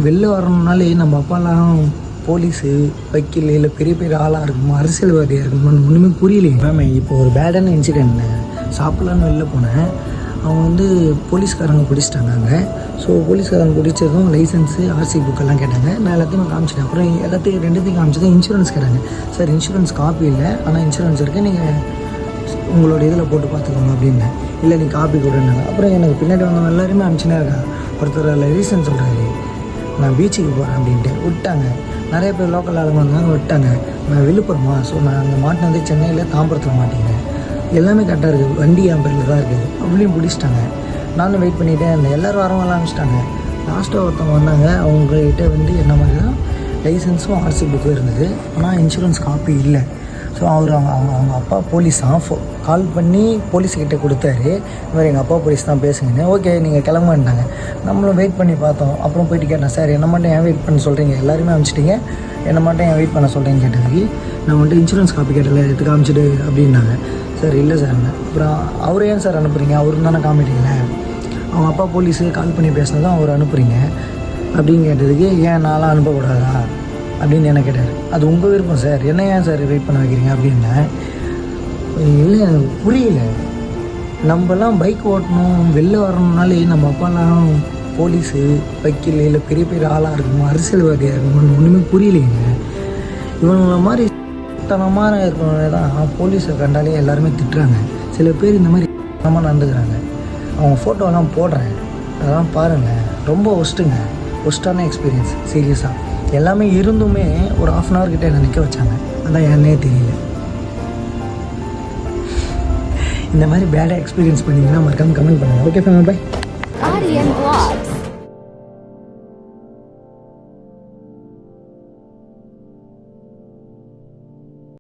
வெளில வரணுன்னாலே நம்ம அப்பாலாம் போலீஸு வக்கீல் இல்லை பெரிய பெரிய ஆளாக இருக்குமா அரசியல்வாதியாக இருக்குமான்னு ஒன்றுமே புரியலையே மேம். இப்போ ஒரு பேடான இன்சிடென்ட், சாப்பிட்லான்னு வெளில போனேன். அவங்க வந்து போலீஸ்காரங்க பிடிச்சிட்டாங்க அங்கே. ஸோ போலீஸ்காரங்க பிடிச்சதும் லைசன்ஸு ஆர்சி புக்கெல்லாம் கேட்டாங்க. நான் எல்லாத்தையுமே காமிச்சிட்டேன். அப்புறம் ரெண்டுத்தையும் காமிச்சதும் இன்சூரன்ஸ் கேட்டாங்க. சார் இன்சூரன்ஸ் காப்பி இல்லை, ஆனால் இன்சூரன்ஸ் இருக்குது, நீங்கள் உங்களோட இதில் போட்டு பார்த்துக்கோங்க அப்படின்னேன். இல்லை நீ காப்பி கொடுன்னாங்க. அப்புறம் எனக்கு பின்னாடி வந்தவங்க எல்லாருமே அனுப்பிச்சுனே இருக்காங்க. ஒருத்தர் அதில் ரீசன் சொல்கிறாரு, நான் பீச்சுக்கு போகிறேன் அப்படின்ட்டு விட்டாங்க. நிறைய பேர் லோக்கல் ஆளுங்க வந்தாங்க, விட்டாங்க. நான் விழுப்புரமா, ஸோ நான் அங்கே மாட்டினது சென்னையில் தாம்பரத்தில் மாட்டிக்கிறேன். எல்லாமே கரெக்டாக இருக்குது, வண்டி என் பேரில் தான் இருக்குது. அப்படியும் பிடிச்சிட்டாங்க. நானும் வெயிட் பண்ணிகிட்டே இருந்தேன். எல்லோரும் வரவங்க ஆரம்பிச்சிட்டாங்க. லாஸ்ட்டாக ஒருத்தவங்க வந்தாங்க. அவங்ககிட்ட வந்து என்ன மாதிரி தான் லைசன்ஸும் ஆர்சி புக்கும் இருந்தது, ஆனால் இன்சூரன்ஸ் காப்பி இல்லை. ஸோ அவங்க அப்பா போலீஸ் தான். கால் பண்ணி போலீஸ்கிட்ட கொடுத்தாரு, இந்த மாதிரி எங்கள் அப்பா போலீஸ் தான் பேசுங்கன்னு. ஓகே நீங்கள் கிளம்புன்ட்டாங்க. நம்மளும் வெயிட் பண்ணி பார்த்தோம். அப்புறம் போயிட்டு கேட்டேன், சார் என்ன மட்டும் ஏன் வெயிட் பண்ண சொல்கிறீங்க, எல்லாருமே அனுப்பிச்சிட்டிங்க, என்ன மட்டும் ஏன் வெயிட் பண்ண சொல்கிறீங்கன்னு கேட்டதுக்கு, நான் வந்துட்டு இன்சூரன்ஸ் காப்பி கேட்டல எடுத்து காமிச்சிட்டு அப்படின்னாங்க. சார் இல்லை சார். அப்புறம் அவர் ஏன் சார் அனுப்புகிறீங்க, அவரு தானே காமிட்டீங்களே, அவங்க அப்பா போலீஸு கால் பண்ணி பேசினதான் அவர் அனுப்புகிறீங்க அப்படின்னு கேட்டதுக்கு, ஏன் நான்லாம் அனுப்பக்கூடாதா அப்படின்னு என்ன கேட்டார். அது உங்கள் விருப்பம் சார், என்ன ஏன் சார் வெயிட் பண்ண வைக்கிறீங்க அப்படின்னேன். இல்லை எனக்கு புரியல. நம்மலாம் பைக் ஓட்டணும் வெளில வரணுன்னாலே நம்ம அப்பாலாம் போலீஸு வக்கீல் இல்லை பெரிய பெரிய ஆளாக இருக்குமா அரசியல்வாதியாக இருக்குமான்னு ஒன்றுமே புரியலைங்க. இவங்கள மாதிரி தனமான இருக்கிறவங்க தான் போலீஸை கண்டாலே எல்லாருமே திட்டுறாங்க. சில பேர் இந்த மாதிரி தனமாக நடந்துக்கிறாங்க. அவங்க ஃபோட்டோலாம் போடுறேன், அதெல்லாம் பாருங்கள். ரொம்ப ஒஸ்ட்டான எக்ஸ்பீரியன்ஸ் சீரியஸாக. எல்லாமே இருந்துமே ஒரு 1/2 hour கிட்டே என்ன நிற்க வச்சாங்க. அதான் என்னே தெரியல. இந்த மாதிரி பேடாக எக்ஸ்பீரியன்ஸ் பண்ணிங்கன்னா மறக்காமல் கமெண்ட் பண்ணுங்கள். Okay family, by.